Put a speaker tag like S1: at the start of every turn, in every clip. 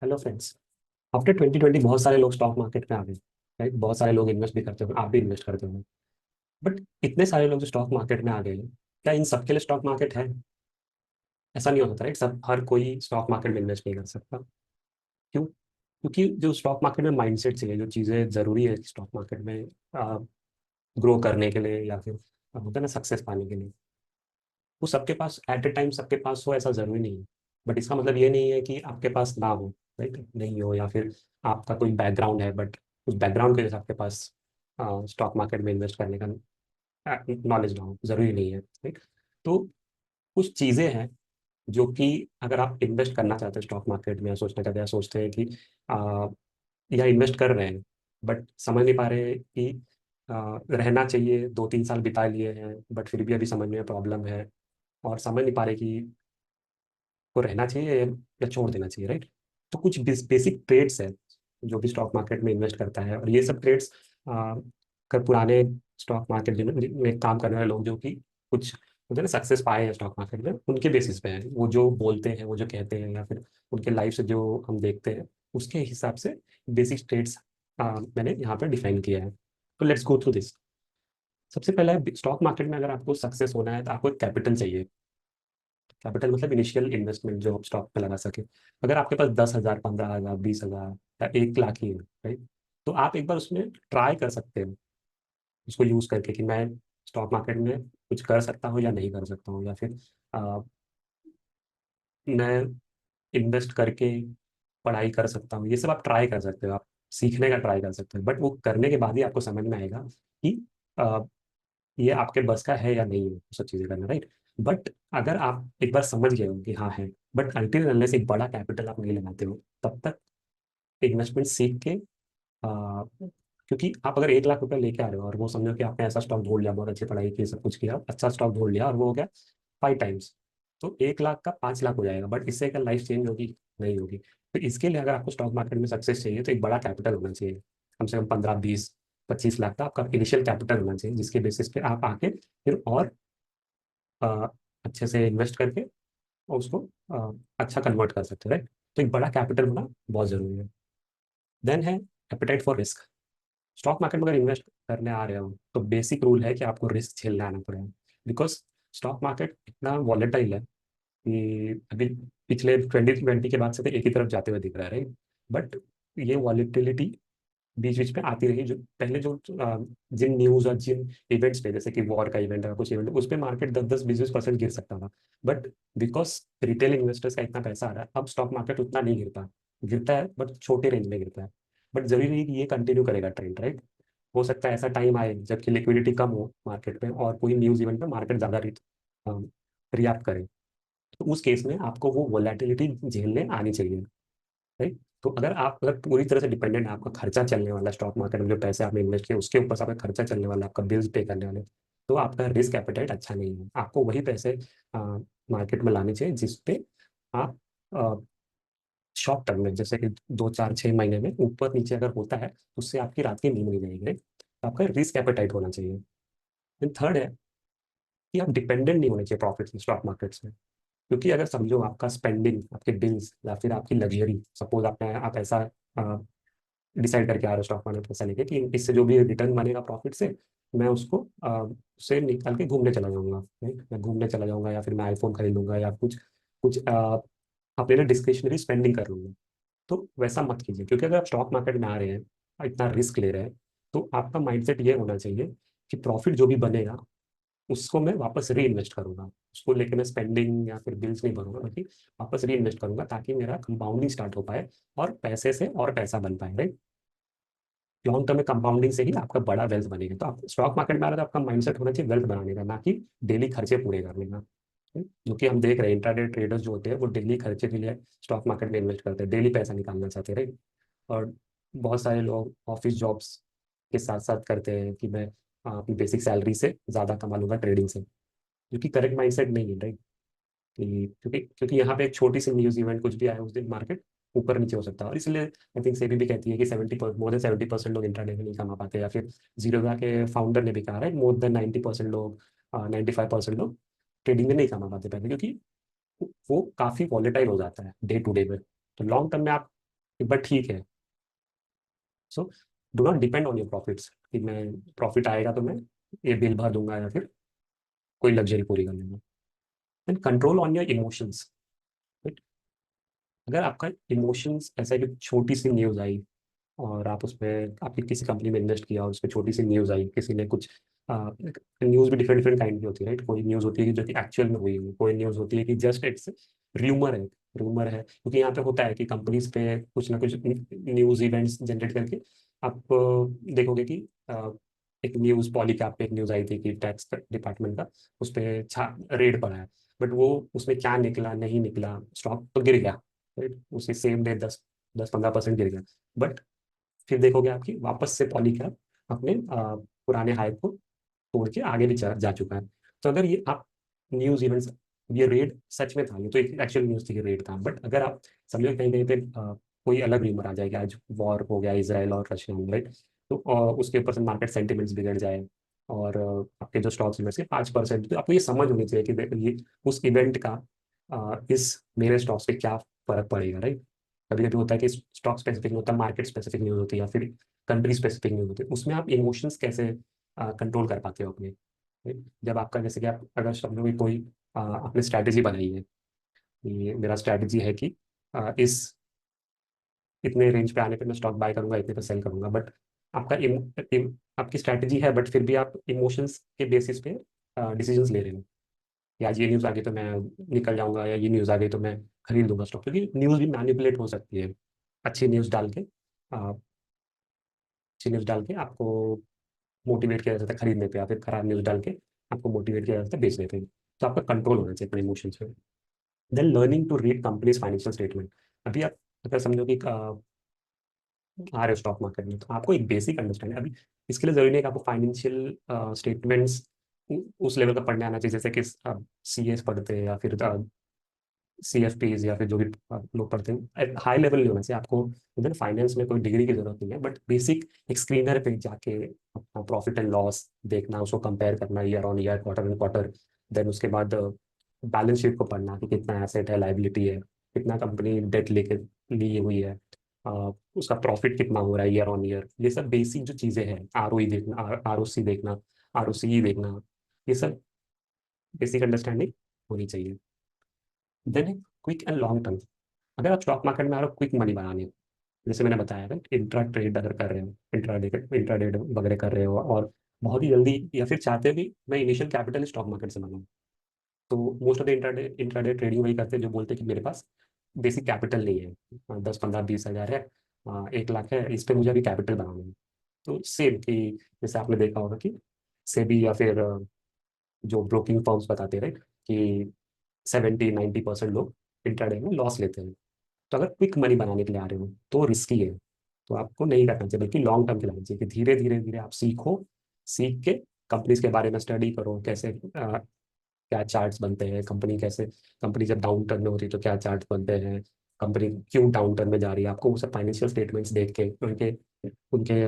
S1: Hello friends. After 2020 बहुत सारे लोग स्टॉक मार्केट में आ गए। राइट, बहुत सारे लोग इन्वेस्ट भी करते हो, आप भी इन्वेस्ट करते हो। बट इतने सारे लोग जो स्टॉक मार्केट में आ गए हैं, क्या इन सबके लिए स्टॉक मार्केट है? ऐसा नहीं होता। राइट, सब हर कोई स्टॉक मार्केट में इन्वेस्ट नहीं कर सकता। क्यों? क्योंकि जो स्टॉक मार्केट में माइंडसेट चाहिए, जो चीज़ें ज़रूरी है स्टॉक मार्केट में ग्रो करने के लिए या फिर होता है ना सक्सेस पाने के लिए, वो सबके पास एट ए टाइम सबके पास हो ऐसा ज़रूरी नहीं है। बट इसका मतलब ये नहीं है कि आपके पास ना हो। राइट, नहीं हो या फिर आपका कोई बैकग्राउंड है बट उस बैकग्राउंड के जैसे आपके पास स्टॉक मार्केट में इन्वेस्ट करने का नॉलेज ना हो, ज़रूरी नहीं है। राइट, तो कुछ चीज़ें हैं जो कि अगर आप इन्वेस्ट करना चाहते हैं स्टॉक मार्केट में, या सोचना चाहते हैं, या सोचते हैं कि अ, या इन्वेस्ट कर रहे हैं बट समझ नहीं पा रहे कि रहना चाहिए, 2-3 साल बिता लिए हैं बट फिर भी अभी समझ में प्रॉब्लम है, और समझ नहीं पा रहे कि को रहना चाहिए या छोड़ देना चाहिए। राइट, तो कुछ बेसिक ट्रेड्स है जो भी स्टॉक मार्केट में इन्वेस्ट करता है, और ये सब ट्रेड्स कर पुराने स्टॉक मार्केट में काम करने वाले लोग जो कि कुछ होते हैं ना सक्सेस पाए हैं स्टॉक मार्केट में, उनके बेसिस पे है वो जो बोलते हैं, वो जो कहते हैं, या फिर उनके लाइफ से जो हम देखते हैं उसके हिसाब से बेसिक ट्रेड्स मैंने यहाँ पे डिफाइन किया है। तो लेट्स गो थ्रू दिस। सबसे पहला है, स्टॉक मार्केट में अगर आपको सक्सेस होना है तो आपको एक कैपिटल चाहिए। कैपिटल मतलब इनिशियल इन्वेस्टमेंट जो आप स्टॉक पे लगा सके। अगर आपके पास 10,000, 15,000, 20,000 या 1 लाख ही है, राइट, तो आप एक बार उसमें ट्राई कर सकते हो, उसको यूज़ करके कि मैं स्टॉक मार्केट में कुछ कर सकता हूँ या नहीं कर सकता हूँ, या फिर मैं इन्वेस्ट करके पढ़ाई कर सकता हूँ। ये सब आप ट्राई कर सकते हो, आप सीखने का ट्राई कर सकते हो, बट वो करने के बाद ही आपको समझ में आएगा कि अ, ये आपके बस का है या नहीं है, वो सब चीज़ें करना। राइट, बट अगर आप एक बार समझ गए हो कि हाँ है, बट अल्टील अनलेस एक बड़ा कैपिटल आप नहीं लगाते हो, तब तक इन्वेस्टमेंट सीख के क्योंकि आप अगर 1 लाख रुपए लेके आ रहे हो और वो समझो कि आपने ऐसा स्टॉक ढूंढ लिया, बहुत अच्छी पढ़ाई की, सब कुछ किया, अच्छा स्टॉक ढूंढ लिया और वो हो गया 5 टाइम्स, तो 1 लाख का 5 लाख हो जाएगा, बट इससे क्या लाइफ चेंज होगी? नहीं होगी। तो इसके लिए अगर आपको स्टॉक मार्केट में सक्सेस चाहिए तो एक बड़ा कैपिटल होना चाहिए, कम से कम 15, 20, 25 लाख का आपका इनिशियल कैपिटल होना चाहिए, जिसके बेसिस पे आप आके फिर और अ, अच्छे से इन्वेस्ट करके और उसको अच्छा कन्वर्ट कर सकते हैं। राइट, तो एक बड़ा कैपिटल होना बहुत ज़रूरी है। देन है apatite for risk. Stock market में अगर इन्वेस्ट करने आ रहे हो तो बेसिक रूल है कि आपको रिस्क झेलने आना पड़ेगा, बिकॉज स्टॉक मार्केट इतना वॉलेटाइल है कि अभी पिछले 2020 के बाद से तो एक ही तरफ जाते हुए दिख रहा है। राइट, बट ये वॉलेटिलिटी बीच बीच में आती रही, जो पहले जो जिन न्यूज़ और जिन इवेंट्स पे, जैसे कि वॉर का इवेंट है, कुछ इवेंट, उस पर मार्केट 10-10, 20-20% गिर सकता था। बट बिकॉज रिटेल इन्वेस्टर्स का इतना पैसा आ रहा है, अब स्टॉक मार्केट उतना नहीं गिरता, गिरता है बट छोटे रेंज में गिरता है। बट जरूरी नहीं कि ये कंटिन्यू करेगा ट्रेंड। राइट, हो सकता है ऐसा टाइम आए जबकि लिक्विडिटी कम हो मार्केट में और कोई न्यूज़ इवेंट पे मार्केट ज़्यादा रिएक्ट करे, तो उस केस में आपको वो वोलेटिलिटी झेलने आनी चाहिए। राइट, तो अगर पूरी तरह से डिपेंडेंट है, आपका खर्चा चलने वाला स्टॉक मार्केट में, जो पैसे आपने इन्वेस्ट किए उसके ऊपर से आपका खर्चा चलने वाला, आपका बिल्स पे करने वाले, तो आपका रिस्क एपेटाइट अच्छा नहीं है। आपको वही पैसे मार्केट में लाने चाहिए जिस पे आप शॉर्ट टर्म में, जैसे कि 2, 4, 6 महीने में ऊपर नीचे अगर होता है तो उससे आपकी रात की नींद नहीं जाएगी। right? तो आपका रिस्क एपेटाइट होना चाहिए। एंड थर्ड है कि आप डिपेंडेंट नहीं होने चाहिए प्रॉफिट स्टॉक मार्केट्स में। क्योंकि अगर समझो आपका स्पेंडिंग, आपके बिल्स या फिर आपकी लग्जरी, सपोज आप ऐसा डिसाइड करके आ रहे हो स्टॉक मार्केट पैसा लेके कि इससे जो भी रिटर्न बनेगा प्रॉफिट से, मैं उसको से निकाल के घूमने चला जाऊंगा। राइट, मैं घूमने चला जाऊंगा या फिर मैं आईफोन खरीद लूंगा या कुछ कुछ अपने लिए डिस्क्रिशनरी स्पेंडिंग कर लूंगा। तो वैसा मत कीजिए, क्योंकि अगर आप स्टॉक मार्केट में आ रहे हैं, इतना रिस्क ले रहे हैं, तो आपका माइंडसेट ये होना चाहिए कि प्रॉफिट जो भी बनेगा उसको मैं वापस री इन्वेस्ट करूंगा। उसको लेके मैं स्पेंडिंग या फिर बिल्स नहीं भरूंगा, बल्कि वापस री इन्वेस्ट करूंगा ताकि मेरा कंपाउंडिंग स्टार्ट हो पाए और पैसे से और पैसा बन पाए। राइट, लॉन्ग टर्म में कंपाउंडिंग से ही आपका बड़ा वेल्थ बनेगा। तो आप स्टॉक मार्केट में आ रहे हो तो आपका माइंडसेट होना चाहिए वेल्थ बनाने का, ना कि डेली खर्चे पूरे करने का। जो कि हम देख रहे हैं इंट्राडे ट्रेडर्स जो होते हैं वो डेली खर्चे के लिए स्टॉक मार्केट में इन्वेस्ट करते हैं, डेली पैसा निकालना चाहते हैं। राइट, और बहुत सारे लोग ऑफिस जॉब्स के साथ साथ करते हैं कि मैं अपनी बेसिक सैलरी से ज़्यादा कमा लूंगा ट्रेडिंग से, जो कि करेक्ट माइंडसेट नहीं है। राइट, कि क्योंकि यहाँ पे एक छोटी सी न्यूज़ इवेंट कुछ भी आया उस दिन मार्केट ऊपर नीचे हो सकता है, और इसलिए आई थिंक सेबी भी कहती है कि 70% लोग इंट्राडे में नहीं कमा पाते, या फिर जीरोधा के फाउंडर ने भी कहा है मोर देन 90% लोग, 95% लोग ट्रेडिंग में नहीं कमा पाते पहले, क्योंकि वो काफ़ी वॉलेटाइल हो जाता है डे टू डे में। तो लॉन्ग टर्म में आप बट ठीक है। So do not depend on your profits कि मैं प्रॉफिट आएगा तो मैं ये बिल भर दूंगा या फिर कोई लग्जरी पूरी कर लूंगा। And control on your emotions. अगर आपका इमोशंस ऐसा है कि छोटी सी न्यूज़ आई और आप उसमें आपकी किसी कंपनी में इन्वेस्ट किया और उस पर छोटी सी न्यूज़ आई, किसी ने कुछ न्यूज़ भी डिफरेंट डिफरेंट काइंड की होती है राइट। कोई न्यूज़ होती है कि जो कि एक्चुअल में हुई हुई, कोई न्यूज़ होती है कि जस्ट इट्स र्यूमर है। रूमर है क्योंकि यहाँ पे होता है कि कंपनीज पे कुछ ना कुछ न्यूज़ इवेंट्स जनरेट करके आप देखोगे कि एक न्यूज़ पॉलीकैप पे एक न्यूज़ आई थी कि टैक्स डिपार्टमेंट का उस पर रेड पड़ा है। बट वो उसमें क्या निकला नहीं निकला, स्टॉक तो गिर गया राइट, उसी सेम डे 10-15% गिर गया। बट फिर देखोगे आपकी वापस से पॉलीकैब अपने पुराने हाई को तोड़ के आगे भी जा चुका है। तो अगर ये आप न्यूज़ इवेंट्स, ये रेड सच में था, ये तो एक एक्चुअल न्यूज़ थी कि रेड था, बट अगर आप समझो कहीं कहीं पे कोई अलग र्यूमर आ जाए कि आज वॉर हो गया इसराइल और रशिया में राइट, तो उसके ऊपर से मार्केट सेंटिमेंट्स बिगड़ जाए और आपके जो स्टॉक्स इन्वेस्ट के 5%, तो आपको ये समझ होनी चाहिए कि ये उस इवेंट का इस मेरे स्टॉक्स पे क्या फर्क पड़ेगा राइट। कभी कभी होता है कि स्टॉक स्पेसिफिक नहीं होता, मार्केट स्पेसिफिक न्यूज़ होती है या फिर कंट्री स्पेसिफिक न्यूज़ होती है, उसमें आप इमोशंस कैसे कंट्रोल कर पाते हो अपने right? जब आपका जैसे कि आप अगर समझो कि कोई आपने स्ट्रैटेजी बनाई है कि मेरा स्ट्रैटेजी है कि इस इतने रेंज पे आने पे मैं स्टॉक बाय करूंगा, इतने पे सेल करूंगा, बट आपका आपकी स्ट्रैटेजी है बट फिर भी आप इमोशंस के बेसिस पे डिसीजंस ले रहे हो कि आज ये न्यूज़ आ गई तो मैं निकल जाऊंगा या ये न्यूज़ आ गई तो मैं खरीद लूंगा स्टॉक, क्योंकि न्यूज़ भी मैनिपुलेट हो सकती है। अच्छी न्यूज़ डाल के अच्छी न्यूज़ डाल के आपको मोटिवेट किया जाता है खरीदने पे, या फिर खराब न्यूज़ डाल के आपको मोटिवेट किया जाता है बेचने पे। तो आपका कंट्रोल होना चाहिए अपने इमोशंस पे। Then learning to read companies financial statement. अभी आप अगर समझो कि आ रहे हो स्टॉक मार्केट में तो आपको एक बेसिक अंडरस्टैंडिंग अभी इसके लिए जरूरी नहीं है कि आपको फाइनेंशियल स्टेटमेंट्स उस लेवल का पढ़ने आना चाहिए जैसे कि सी एस पढ़ते हैं या फिर सी एफ पीज या फिर जो भी लोग पढ़ते हैं, हाई लेवल नहीं होना चाहिए आपको। इधर फाइनेंस में कोई डिग्री की जरूरत नहीं है, बट बेसिक एक स्क्रीनर पे जाके अपना प्रॉफिट एंड लॉस देखना, उसको कंपेयर करना year on year, quarter and quarter. Then उसके बाद बैलेंस शीट को पढ़ना कि कितना एसेट है, लाइबिलिटी है, कितना कंपनी डेट लेके ली हुई है, उसका प्रॉफिट कितना हो रहा है ईयर ऑन ईयर। ये सब बेसिक जो चीज़ें हैं, आर ओ ई देखना, आर ओ सी देखना, आर ओ सी देखना, ये सब बेसिक अंडरस्टैंडिंग होनी चाहिए। Then quick and long term. अगर आप स्टॉक मार्केट में आ रहे हो क्विक मनी बनाने, जैसे मैंने बताया था इंट्रा ट्रेड अगर कर रहे हो, इंट्रा डे वगैरह कर रहे हो और बहुत ही जल्दी, या फिर चाहते हो कि मैं इनिशियल कैपिटल स्टॉक मार्केट से बनाऊँ, तो most of the intraday trading वही करते हैं जो बोलते हैं कि मेरे पास बेसिक कैपिटल नहीं है, 10-15-20 हज़ार है, 1 लाख है, इस पे मुझे अभी कैपिटल बनाना है। तो सेम कि जैसे आपने देखा होगा कि सेबी या फिर जो ब्रोकिंग फर्म्स बताते हैं राइट कि 70-90% लोग इंट्राडे में लॉस लेते हैं। तो अगर क्विक मनी बनाने के लिए आ रहे हो तो रिस्की है, तो आपको नहीं करना चाहिए, बल्कि लॉन्ग टर्म के लाना चाहिए कि धीरे धीरे धीरे आप सीखो, सीख के कंपनीज के बारे में स्टडी करो, कैसे क्या चार्ट्स बनते हैं, कंपनी कैसे, कंपनी जब डाउन टर्न में होती है तो क्या चार्ट्स बनते हैं, कंपनी क्यों डाउन टर्न में जा रही है, आपको वो सब फाइनेंशियल स्टेटमेंट्स देख के उनके उनके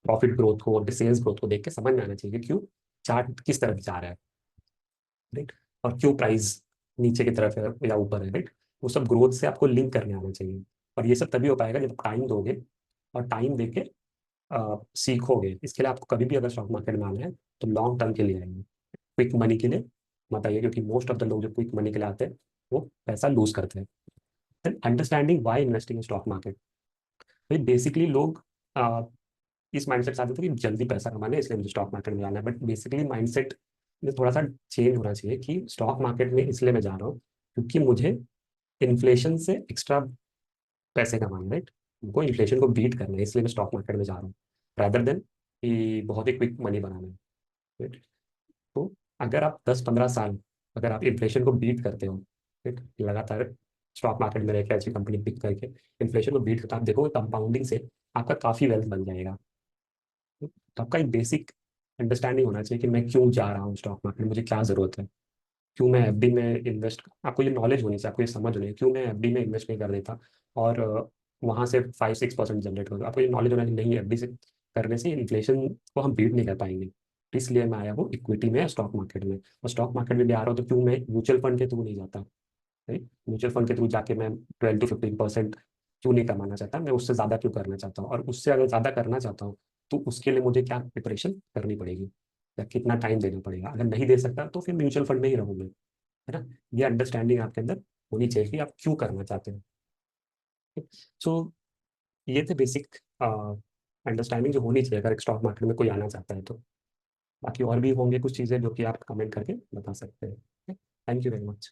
S1: प्रॉफिट ग्रोथ को, सेल्स ग्रोथ को देख के समझ में आना चाहिए कि क्यों चार्ट किस तरफ जा रहा है राइट, और क्यों प्राइस नीचे की तरफ है या ऊपर है राइट। वो सब ग्रोथ से आपको लिंक करने आना चाहिए। और ये सब तभी हो पाएगा जब टाइम दोगे और टाइम देके सीखोगे। इसके लिए आपको कभी भी अगर स्टॉक मार्केट में आना है तो लॉन्ग टर्म के लिए आएंगे, क्विक मनी के लिए मत आइए, क्योंकि मोस्ट ऑफ द लोग जो क्विक मनी के लिए आते हैं वो पैसा लूज करते हैं। Understanding Y investing in stock market. भाई बेसिकली लोग इस माइंडसेट से आते थे कि जल्दी पैसा कमाना है इसलिए मुझे स्टॉक मार्केट में जाना है, बट बेसिकली माइंडसेट में थोड़ा सा चेंज होना चाहिए कि स्टॉक मार्केट में इसलिए मैं जा रहा हूँ क्योंकि मुझे इन्फ्लेशन से एक्स्ट्रा पैसे कमाना है राइट, उनको इन्फ्लेशन को बीट करना है, इसलिए मैं स्टॉक मार्केट में जा रहा हूँ, रादर देन कि बहुत ही क्विक मनी बनाना है राइट। तो अगर आप 10-15 साल अगर आप इन्फ्लेशन को बीट करते हो ठीक, लगातार स्टॉक मार्केट में रहकर अच्छी कंपनी पिक करके इन्फ्लेशन को बीट करते हो, आप देखोगे कंपाउंडिंग से आपका काफ़ी वेल्थ बन जाएगा। तो आपका एक बेसिक अंडरस्टैंडिंग होना चाहिए कि मैं क्यों जा रहा हूँ स्टॉक मार्केट, मुझे क्या ज़रूरत है, क्यों मैं एफडी में इन्वेस्ट, आपको ये नॉलेज होनी चाहिए, आपको ये समझ होनी चाहिए क्यों मैं एफडी में इन्वेस्ट नहीं कर देता और वहाँ से 5-6% जनरेट होगा। आपको ये नॉलेज होना चाहिए नहीं, एफडी से करने से इन्फ्लेशन को हम बीट नहीं कर पाएंगे, तो इसलिए मैं आया हूँ इक्विटी में, स्टॉक मार्केट में। और स्टॉक मार्केट में भी आ रहा हूँ तो क्यों मैं म्यूचुअल फंड के थ्रू नहीं जाता, राइट। म्यूचुअल फंड के थ्रू जाके मैं 12-15% क्यों नहीं कमाना चाहता, मैं उससे ज़्यादा क्यों करना चाहता हूँ, और उससे अगर ज़्यादा करना चाहता हूँ तो उसके लिए मुझे क्या प्रिपरेशन करनी पड़ेगी या कितना टाइम देना पड़ेगा। अगर नहीं दे सकता तो फिर म्यूचुअल फंड में ही रहूँगा, है ना। ये अंडरस्टैंडिंग आपके अंदर होनी चाहिए कि आप क्यों करना चाहते हैं। सो ये थे बेसिक अंडरस्टैंडिंग जो होनी चाहिए अगर एक स्टॉक मार्केट में कोई आना चाहता है तो। बाकी और भी होंगे कुछ चीज़ें जो कि आप कमेंट करके बता सकते हैं। Thank you very much.